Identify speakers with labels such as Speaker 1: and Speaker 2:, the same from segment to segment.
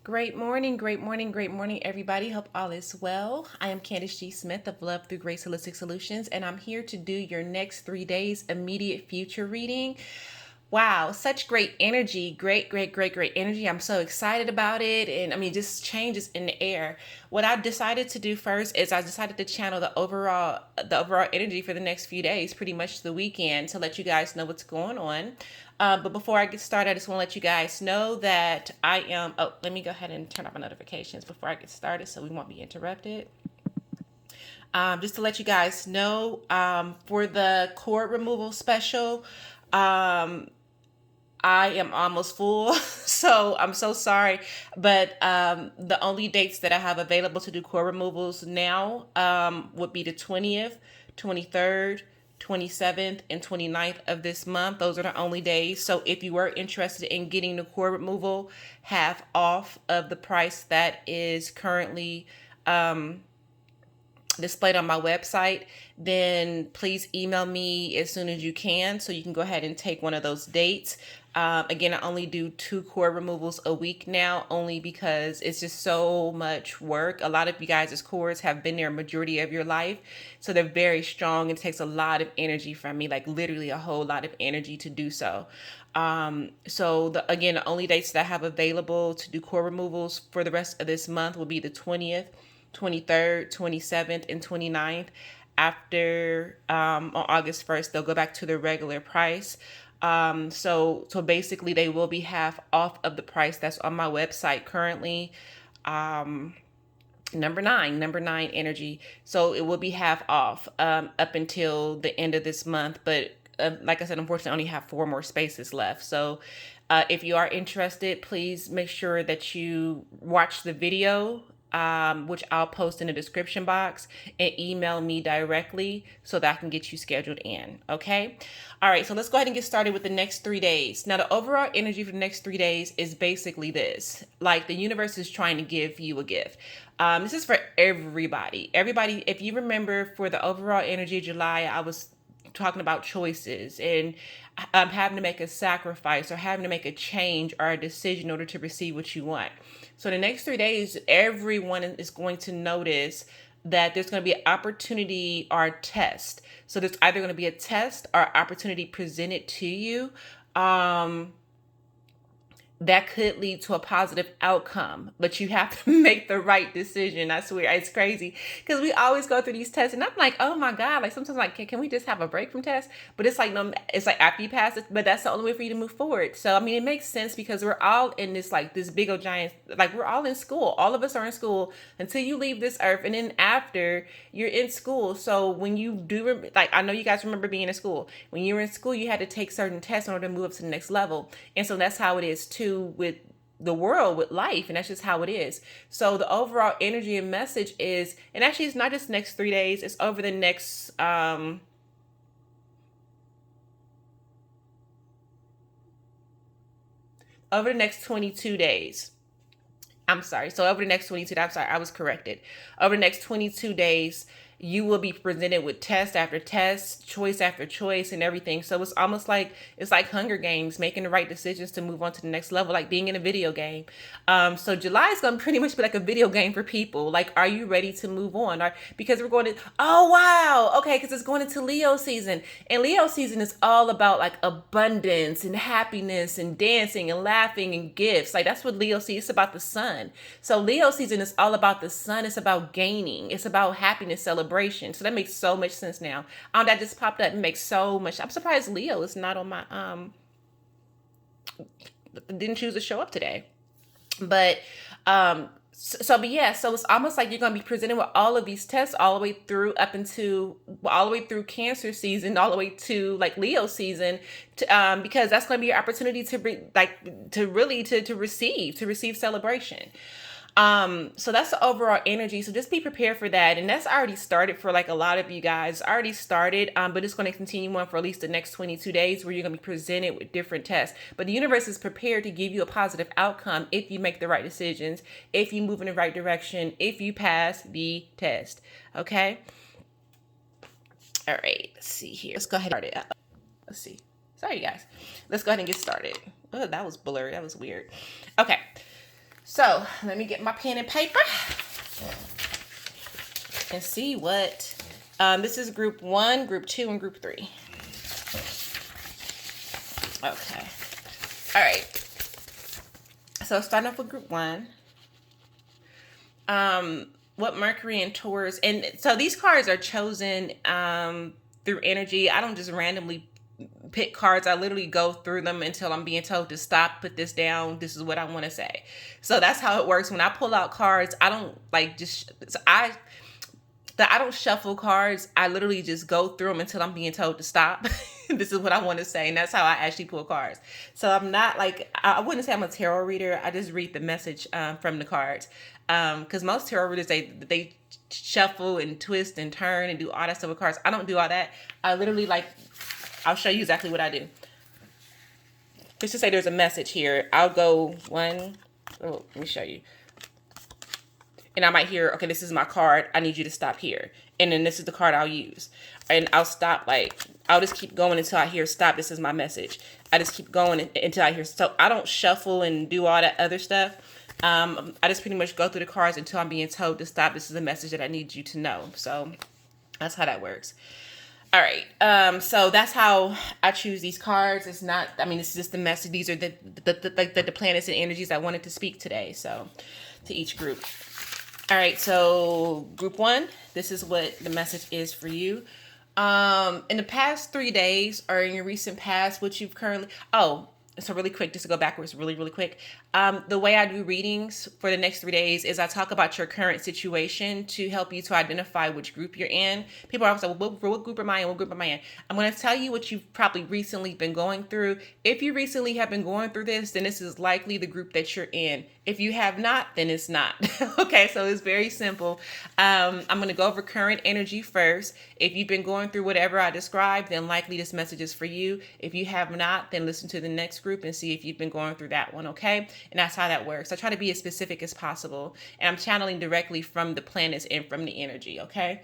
Speaker 1: Great morning, great morning, great morning, everybody. Hope all is well. I am Candace G. Smith of Love Through Grace Holistic Solutions, and I'm here to do your next 3 days immediate future reading. Wow, such great energy. Great energy. I'm so excited about it. And I mean, just changes in the air. What I decided to do first is I decided to channel the overall energy for the next few days, pretty much the weekend, to let you guys know what's going on. But before I get started, I just want to let you guys know that I am. Oh, let me go ahead and turn off my notifications before I get started so we won't be interrupted. Just to let you guys know, for the cord removal special, I am almost full, so I'm so sorry. But the only dates that I have available to do core removals now would be the 20th, 23rd, 27th, and 29th of this month. Those are the only days. So if you were interested in getting the core removal half off of the price that is currently displayed on my website, then please email me as soon as you can so you can go ahead and take one of those dates. Again, I only do 2 cord removals a week now, only because it's just so much work. A lot of you guys' cords have been there a majority of your life, so they're very strong. It takes a lot of energy from me, like literally a whole lot of energy to do so. Again, the only dates that I have available to do cord removals for the rest of this month will be the 20th, 23rd, 27th, and 29th. After on August 1st, they'll go back to their regular price. So basically, they will be half off of the price that's on my website currently. Number nine energy. So it will be half off up until the end of this month. But like I said, unfortunately, I only have 4 more spaces left. So if you are interested, please make sure that you watch the video, which I'll post in the description box, and email me directly so that I can get you scheduled in. Okay. All right. So let's go ahead and get started with the next 3 days. Now, the overall energy for the next 3 days is basically this: like the universe is trying to give you a gift. This is for everybody. Everybody, if you remember, for the overall energy of July, I was talking about choices and having to make a sacrifice or having to make a change or a decision in order to receive what you want. So the next 3 days, everyone is going to notice that there's going to be an opportunity or a test. So there's either going to be a test or opportunity presented to you. That could lead to a positive outcome, but you have to make the right decision. I swear, it's crazy because we always go through these tests, and I'm like, oh my god! Like sometimes, like, can we just have a break from tests? But it's like, no, it's like after you pass it, but that's the only way for you to move forward. So I mean, it makes sense because we're all in this, like, this big old giant, like, we're all in school. All of us are in school until you leave this earth, and then after you're in school. So when you do, like, I know you guys remember being in school. When you were in school, you had to take certain tests in order to move up to the next level, and so that's how it is too with the world, with life, and that's just how it is. So the overall energy and message is, and actually it's not just next 3 days, it's over the next over the next 22 days. I'm sorry. So over the next 22, I'm sorry, I was corrected. Over the next 22 days, you will be presented with test after test, choice after choice, and everything. So it's almost like, it's like Hunger Games, making the right decisions to move on to the next level, like being in a video game. So July is going to pretty much be like a video game for people. Like, are you ready to move on? Because we're going to, oh wow, okay, because it's going into Leo season, and Leo season is all about like abundance and happiness and dancing and laughing and gifts. Like that's what Leo sees. It's about the sun. So Leo season is all about the sun. It's about gaining. It's about happiness, celebration. So that makes so much sense now. That just popped up. It makes so much. I'm surprised Leo is not on my didn't choose to show up today. But but yeah, so it's almost like you're going to be presented with all of these tests all the way through all the way through Cancer season, all the way to like Leo season, because that's going to be your opportunity to receive celebration. So that's the overall energy. So just be prepared for that. And that's already started for like a lot of you guys. It's already started, but it's going to continue on for at least the next 22 days where you're going to be presented with different tests. But the universe is prepared to give you a positive outcome if you make the right decisions, if you move in the right direction, if you pass the test. Okay. All right. Let's see here. Let's go ahead and start it. Let's see. Sorry, guys. Let's go ahead and get started. Oh, that was blurry. That was weird. Okay. So let me get my pen and paper and see what, this is group 1, group 2, and group 3. Okay. All right. So starting off with group 1. What Mercury and Taurus, and so these cards are chosen through energy. I don't just randomly pick cards. I literally go through them until I'm being told to stop, put this down, this is what I want to say. So that's how it works. When I pull out cards, I don't like just, I don't shuffle cards. I literally just go through them until I'm being told to stop. This is what I want to say. And that's how I actually pull cards. So I'm not like, I wouldn't say I'm a tarot reader. I just read the message from the cards. Because most tarot readers, they shuffle and twist and turn and do all that stuff with cards. I don't do all that. I literally I'll show you exactly what I do. Just to say there's a message here. I'll go let me show you. And I might hear, okay, this is my card. I need you to stop here. And then this is the card I'll use. And I'll stop, I'll just keep going until I hear stop. This is my message. I just keep going until I hear. So I don't shuffle and do all that other stuff. I just pretty much go through the cards until I'm being told to stop. This is a message that I need you to know. So that's how that works. All right. So that's how I choose these cards. It's not, it's just the message. These are the planets and energies I wanted to speak today. So to each group. All right, so group 1, this is what the message is for you. In the past 3 days or in your recent past, what you've currently, so really quick, just to go backwards really, really quick. The way I do readings for the next 3 days is I talk about your current situation to help you to identify which group you're in. People are always like, well, what group am I in? What group am I in? I'm going to tell you what you've probably recently been going through. If you recently have been going through this, then this is likely the group that you're in. If you have not, then it's not. Okay, so it's very simple. I'm going to go over current energy first. If you've been going through whatever I described, then likely this message is for you. If you have not, then listen to the next group and see if you've been going through that one, okay? And that's how that works. I try to be as specific as possible. And I'm channeling directly from the planets and from the energy, okay?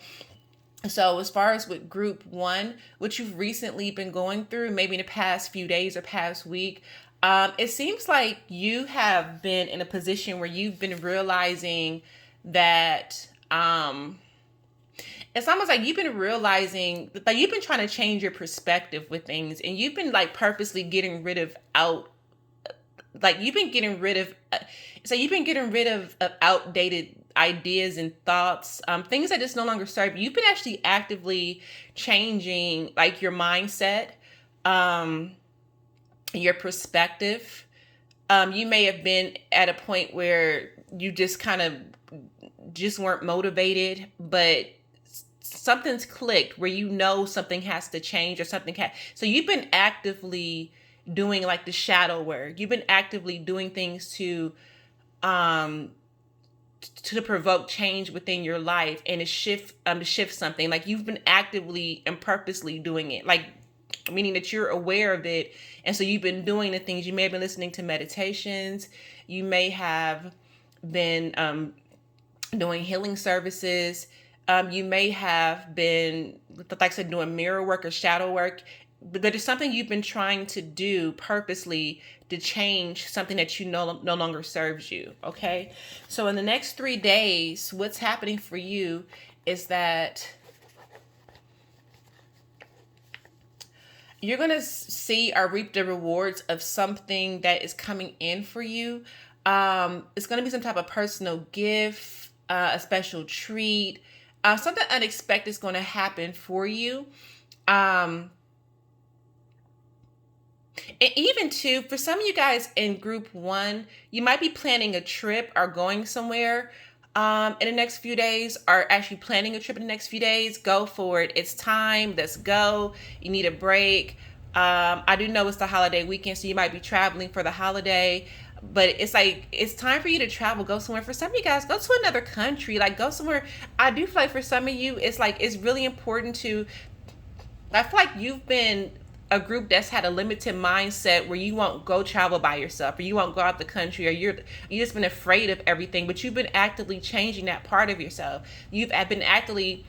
Speaker 1: So as far as with group 1, what you've recently been going through, maybe in the past few days or past week, it seems like you have been in a position where you've been realizing that it's almost like you've been realizing that you've been trying to change your perspective with things, and you've been purposely getting rid of outdated ideas and thoughts, things that just no longer serve you. You've been actually actively changing your mindset, your perspective. You may have been at a point where you just kind of just weren't motivated, but something's clicked where something has to change or so you've been actively doing the shadow work. You've been actively doing things to provoke change within your life and to shift something. You've been actively and purposely doing it, meaning that you're aware of it. And so you've been doing the things. You may have been listening to meditations. You may have been doing healing services. You may have been, like I said, doing mirror work or shadow work. But there's something you've been trying to do purposely to change something that no longer serves you, okay? So in the next 3 days, what's happening for you is that you're going to see or reap the rewards of something that is coming in for you. It's going to be some type of personal gift, a special treat, something unexpected is going to happen for you. And even too, for some of you guys in group 1, you might be planning a trip or going somewhere in the next few days, or actually planning a trip in the next few days. Go for it. It's time. Let's go. You need a break. I do know it's the holiday weekend, so you might be traveling for the holiday. But it's time for you to travel, go somewhere. For some of you guys, go to another country, go somewhere. I do feel like for some of you, it's really important I feel like you've been a group that's had a limited mindset where you won't go travel by yourself, or you won't go out the country, or you just been afraid of everything, but you've been actively changing that part of yourself. You've been actively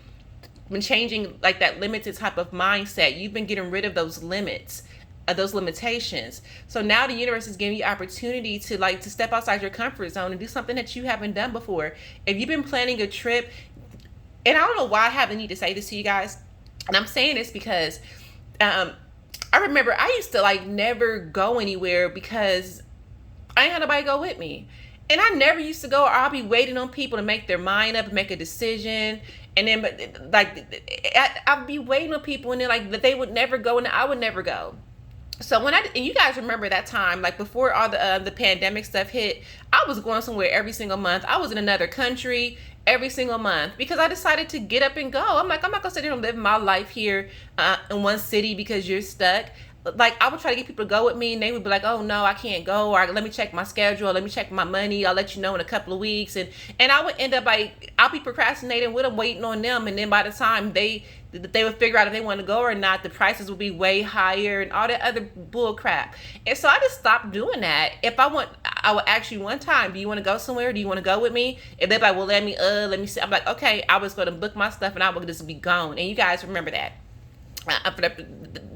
Speaker 1: changing that limited type of mindset. You've been getting rid of those limits. those limitations. So now the universe is giving you opportunity to step outside your comfort zone and do something that you haven't done before. If you've been planning a trip, and I don't know why I have the need to say this to you guys, and I'm saying this because I remember I used to never go anywhere because I ain't had nobody go with me. And I never used to go, or I'll be waiting on people to make their mind up and make a decision. And then, I'd be waiting on people, and then they would never go, and I would never go. So and you guys remember that time, before all the pandemic stuff hit, I was going somewhere every single month. I was in another country every single month because I decided to get up and go. I'm not gonna sit here and live my life here in one city because you're stuck. I would try to get people to go with me, and they would be like, oh no, I can't go, or let me check my schedule, let me check my money, I'll let you know in a couple of weeks. And I would end up I'll be procrastinating with them, waiting on them, and then by the time they would figure out if they want to go or not, the prices would be way higher and all that other bull crap. And so I just stopped doing that. If I would ask you one time, do you want to go somewhere? Do you want to go with me? If they're like, well, let me see. I'm like, okay, I was going to book my stuff and I would just be gone. And you guys remember that.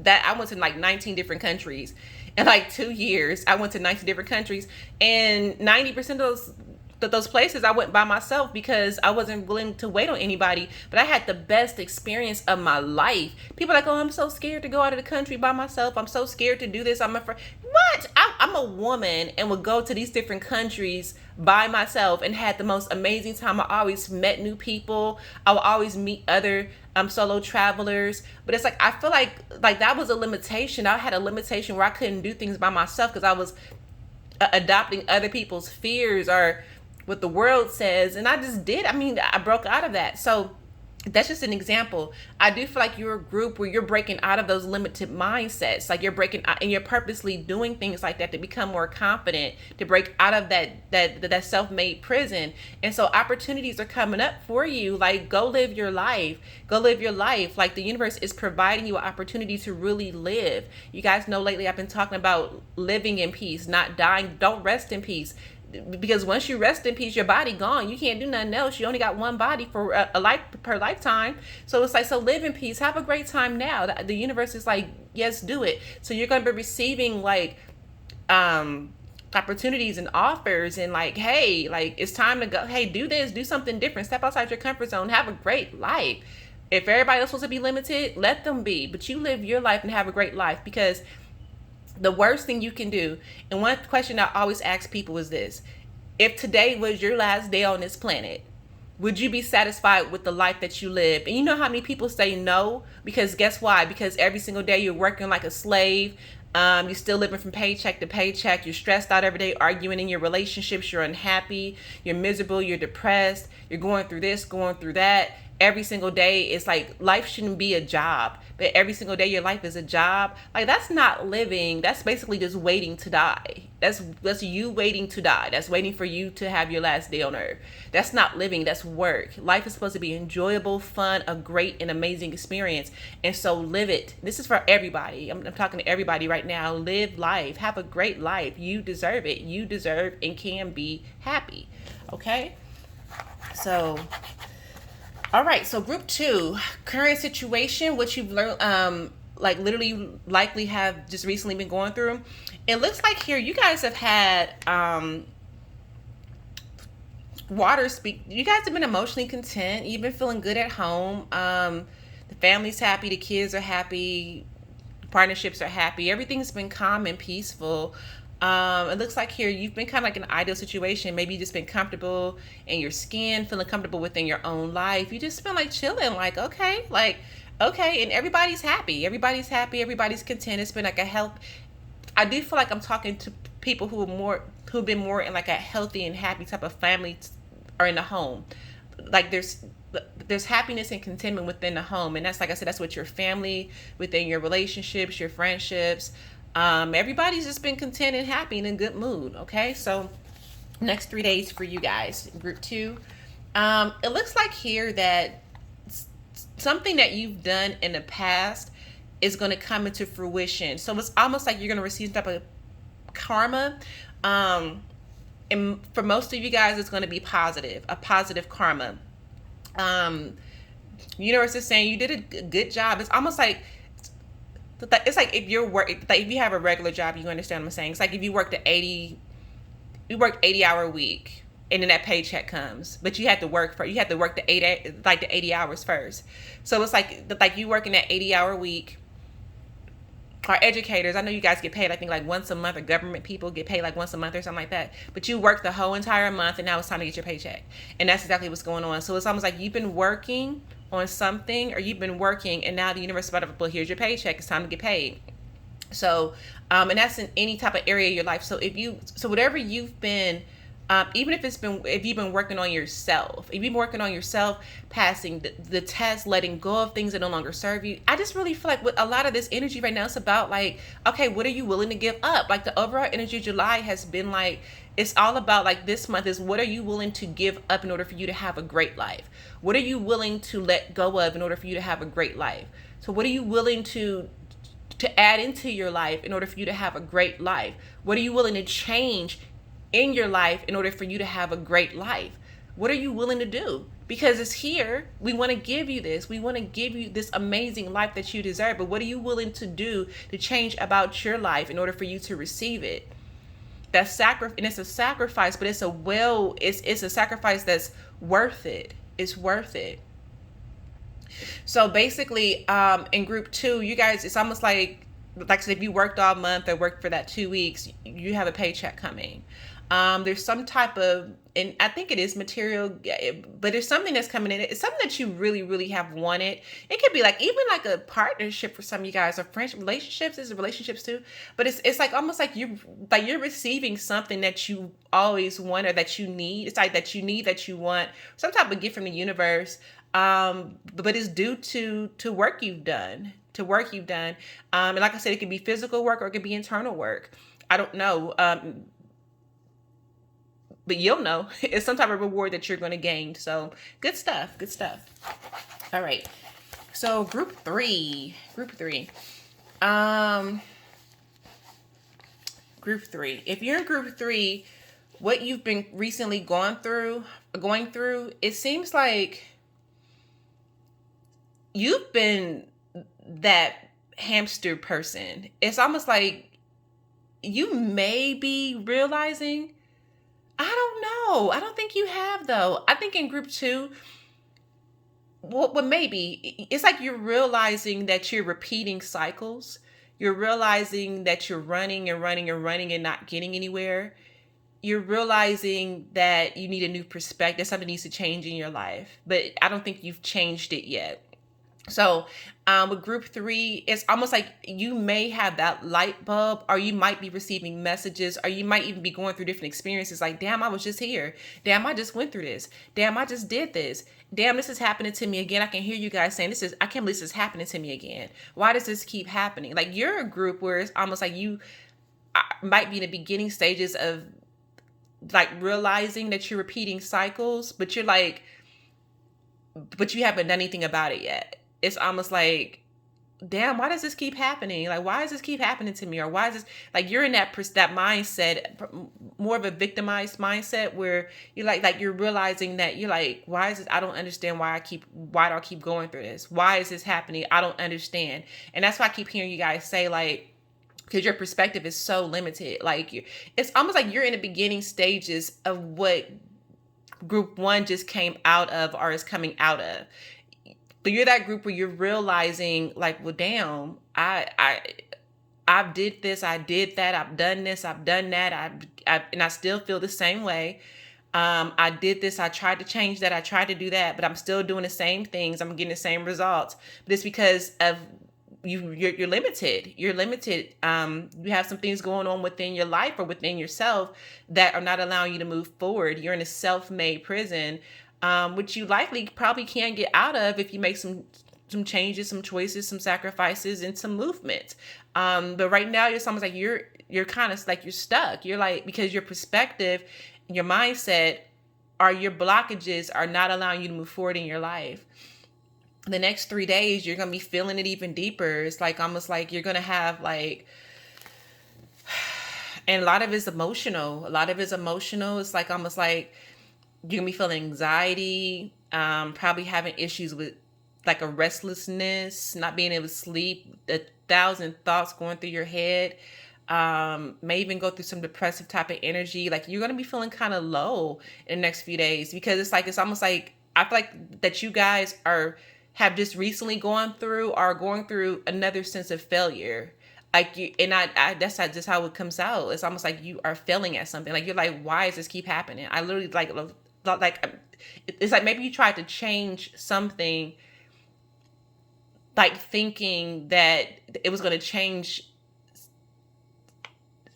Speaker 1: That I went to 19 different countries in 2 years. I went to 19 different countries, and 90% of those places I went by myself because I wasn't willing to wait on anybody. But I had the best experience of my life. People are like, oh, I'm so scared to go out of the country by myself. I'm so scared to do this. I'm afraid. What? I'm a woman and would go to these different countries by myself and had the most amazing time. I always met new people. I would always meet other solo travelers. But it's I feel like that was a limitation. I had a limitation where I couldn't do things by myself because I was adopting other people's fears or what the world says, and I just did. I broke out of that. So that's just an example. I do feel like you're a group where you're breaking out of those limited mindsets. You're breaking out and you're purposely doing things like that to become more confident, to break out of that self-made prison. And so opportunities are coming up for you. Go live your life. Go live your life. The universe is providing you an opportunity to really live. You guys know lately I've been talking about living in peace, not dying. Don't rest in peace. Because once you rest in peace, your body gone. You can't do nothing else. You only got one body for a life per lifetime. So it's so live in peace. Have a great time now. The universe is yes, do it. So you're going to be receiving opportunities and offers and hey, it's time to go. Hey, do this, do something different. Step outside your comfort zone. Have a great life. If everybody else wants to be limited, let them be. But you live your life and have a great life, because the worst thing you can do, and one question I always ask people is this: if today was your last day on this planet, would you be satisfied with the life that you live? And you know how many people say no? Because guess why? Because every single day you're working like a slave. You're still living from paycheck to paycheck. You're stressed out every day, arguing in your relationships. You're unhappy. You're miserable. You're depressed. You're going through this, going through that. Every single day, it's life shouldn't be a job, but every single day your life is a job. That's not living. That's basically just waiting to die. That's you waiting to die. That's waiting for you to have your last day on earth. That's not living. That's work. Life is supposed to be enjoyable, fun, a great and amazing experience. And so live it. This is for everybody. I'm talking to everybody right now. Live life. Have a great life. You deserve it. You deserve and can be happy. Okay? So, all right, so group 2, current situation, what you've learned, literally likely have just recently been going through. It looks like here you guys have had water speak. You guys have been emotionally content. You've been feeling good at home. The family's happy. The kids are happy. Partnerships are happy. Everything's been calm and peaceful. It looks like here you've been kind of an ideal situation. Maybe you just been comfortable in your skin, feeling comfortable within your own life. You just been chilling, okay, and everybody's happy. Everybody's happy. Everybody's content. It's been a help. I do feel like I'm talking to people who've been more in a healthy and happy type of family or in the home. There's happiness and contentment within the home, and that's I said, that's with your family, within your relationships, your friendships. Everybody's just been content and happy and in a good mood. Okay, so next 3 days for you guys, group 2. It looks like here that something that you've done in the past is going to come into fruition. So it's almost like you're going to receive some type of karma. And for most of you guys, it's going to be positive, a positive karma. Universe is saying you did a good job. It's almost like it's like if you're work, like if you have a regular job, you understand what I'm saying. It's like if you worked 80-hour week, and then that paycheck comes, but you have to work the 80 hours first. So it's like you working that 80-hour week. Our educators, I know you guys get paid, I think like once a month, or government people get paid like once a month or something like that. But you work the whole entire month, and now it's time to get your paycheck. And that's exactly what's going on. So it's almost like you've been working on something, or you've been working, and now the universe is about to, well, here's your paycheck. It's time to get paid. So, and that's in any type of area of your life. So whatever you've been, even if you've been working on yourself, if you've been working on yourself, passing the test, letting go of things that no longer serve you, I just really feel like with a lot of this energy right now, it's about like, okay, what are you willing to give up? Like the overall energy of July has been like, it's all about like this month is what are you willing to give up in order for you to have a great life? What are you willing to let go of in order for you to have a great life? So what are you willing to add into your life in order for you to have a great life? What are you willing to change in your life in order for you to have a great life? What are you willing to do? Because it's here. We want to give you this. We want to give you this amazing life that you deserve. But what are you willing to do to change about your life in order for you to receive it? That sacrifice, and it's a sacrifice, but it's a sacrifice that's worth it. It's worth it. So basically, in group 2, you guys, it's almost like I said, if you worked all month or worked for that 2 weeks, you have a paycheck coming. There's some type of, and I think it is material, but there's something that's coming in. It's something that you really, really have wanted. It could be like even like a partnership for some of you guys, or friendship, relationships. Is relationships too, but it's like almost like you're receiving something that you always want, or that you need. It's like that you need, that you want, some type of gift from the universe. But it's due to work you've done. And like I said, it could be physical work, or it could be internal work. I don't know. But you'll know. It's some type of reward that you're going to gain. So good stuff. All right. So group three. Group three. If you're in group 3, what you've been recently going through, it seems like you've been that hamster person. It's almost like you may be realizing, I don't know. I don't think you have, though. I think in group 2, well, maybe it's like you're realizing that you're repeating cycles. You're realizing that you're running and running and running and not getting anywhere. You're realizing that you need a new perspective. Something needs to change in your life, but I don't think you've changed it yet. So with group 3, it's almost like you may have that light bulb, or you might be receiving messages, or you might even be going through different experiences like, damn, I was just here. Damn, I just went through this. Damn, I just did this. Damn, this is happening to me again. I can hear you guys saying I can't believe this is happening to me again. Why does this keep happening? Like you're a group where it's almost like you might be in the beginning stages of like realizing that you're repeating cycles, but you haven't done anything about it yet. It's almost like, damn, why does this keep happening? Like, why does this keep happening to me? Or why is this, like, you're in that mindset, more of a victimized mindset, where you're like you're realizing that you're like, why is this? I don't understand why do I keep going through this? Why is this happening? I don't understand. And that's why I keep hearing you guys say, like, because your perspective is so limited. Like, it's almost like you're in the beginning stages of what group 1 just came out of, or is coming out of. But you're that group where you're realizing, like, well, damn, I did this, I did that, I've done this, I've done that, and I still feel the same way. I did this, I tried to change that, I tried to do that, but I'm still doing the same things, I'm getting the same results. But it's because of you're limited. You're limited. You have some things going on within your life or within yourself that are not allowing you to move forward. You're in a self-made prison, which you likely probably can't get out of if you make some changes, some choices, some sacrifices, and some movement. But right now, it's almost like you're kind of like you're stuck. You're like, because your perspective, your mindset, or your blockages are not allowing you to move forward in your life. The next 3 days, you're going to be feeling it even deeper. It's like almost like you're going to have like, and a lot of it's emotional. It's like almost like you're going to be feeling anxiety, probably having issues with like a restlessness, not being able to sleep, thousand thoughts going through your head. May even go through some depressive type of energy. Like you're gonna be feeling kind of low in the next few days, because it's almost like I feel like that you guys have just recently going through another sense of failure. Like you, and I that's just how it comes out. It's almost like you are failing at something. Like you're like, why does this keep happening? I literally like it's like maybe you tried to change something, like thinking that it was going to change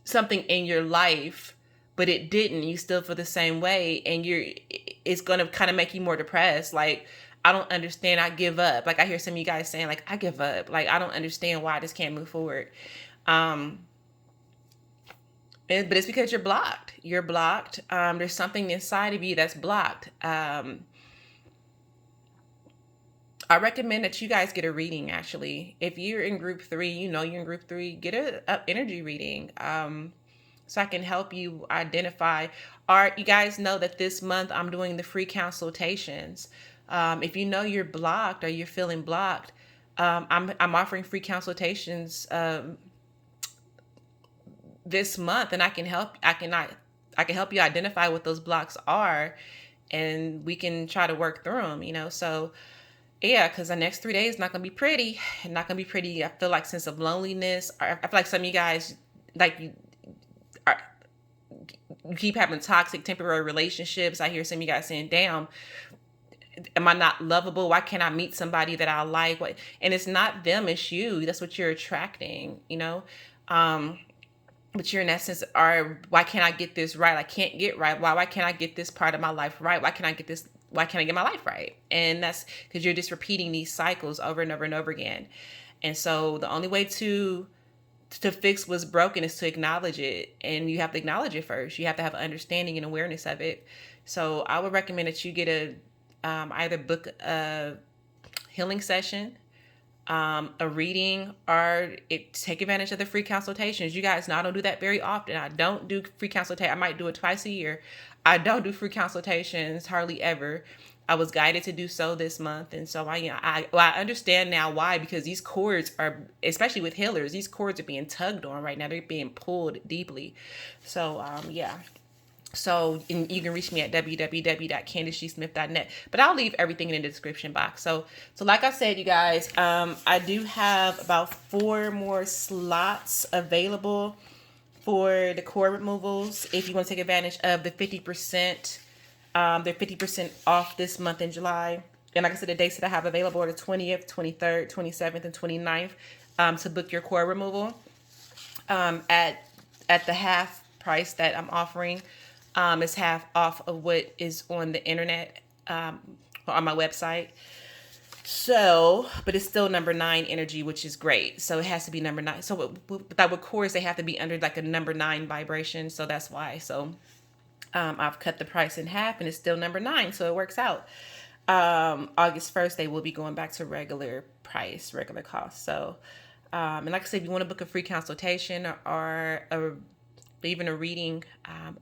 Speaker 1: something in your life, but it didn't. You still feel the same way, and it's going to kind of make you more depressed. Like, I don't understand. I give up. Like I hear some of you guys saying, like, I give up. Like I don't understand why this can't move forward. But it's because you're blocked. You're blocked. There's something inside of you that's blocked. I recommend that you guys get a reading. Actually, if you're in group 3, you're in group 3, get a energy reading. So I can help you identify. Or you guys know that this month I'm doing the free consultations. If you know you're blocked or you're feeling blocked, I'm offering free consultations this month, and I can help. I can help you identify what those blocks are, and we can try to work through them. So. Yeah, because the next 3 days not gonna be pretty. Not gonna be pretty. I feel like sense of loneliness. I feel like some of you guys, like you keep having toxic temporary relationships. I hear some of you guys saying, "Damn, am I not lovable? Why can't I meet somebody that I like?" And it's not them, it's you. That's what you're attracting. But you're in that sense, or why can't I get this right? I can't get right. Why can't I get this part of my life right? Why can't I get this? Why can't I get my life right? And that's because you're just repeating these cycles over and over and over again. And so the only way to fix what's broken is to acknowledge it. And you have to acknowledge it first. You have to have understanding and awareness of it. So I would recommend that you get either book a healing session, a reading, or take advantage of the free consultations. You guys know I don't do that very often. I don't do free consultation. I might do it twice a year. I don't do free consultations hardly ever. I was guided to do so this month, and so I understand now why, because these cords are, especially with healers, these cords are being tugged on right now. They're being pulled deeply. So yeah. So you can reach me at www.candicesmith.net. But I'll leave everything in the description box. So like I said, you guys, I do have about 4 more slots available for the cord removals. If you want to take advantage of the 50%, they're 50% off this month in July. And like I said, the dates that I have available are the 20th, 23rd, 27th, and 29th to book your cord removal at the half price that I'm offering. It's half off of what is on the internet, on my website. So, but it's still number 9 energy, which is great. So it has to be number 9. So with cords, they have to be under like a number 9 vibration. So that's why. So I've cut the price in half, and it's still number 9. So it works out. August 1st, they will be going back to regular price, regular cost. So, and like I said, if you want to book a free consultation or even a reading,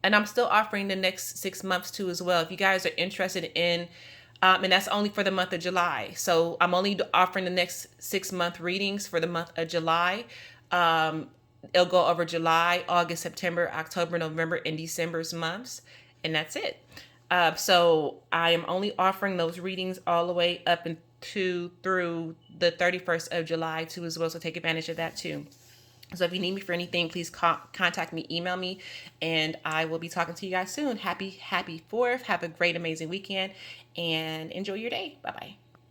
Speaker 1: and I'm still offering the next 6 months too as well. If you guys are interested in, and that's only for the month of July. So I'm only offering the next 6-month readings for the month of July. It'll go over July, August, September, October, November, and December's months, and that's it. So I am only offering those readings all the way up through the 31st of July too as well. So take advantage of that too. So if you need me for anything, please contact me, email me, and I will be talking to you guys soon. Happy 4th. Have a great, amazing weekend, and enjoy your day. Bye-bye.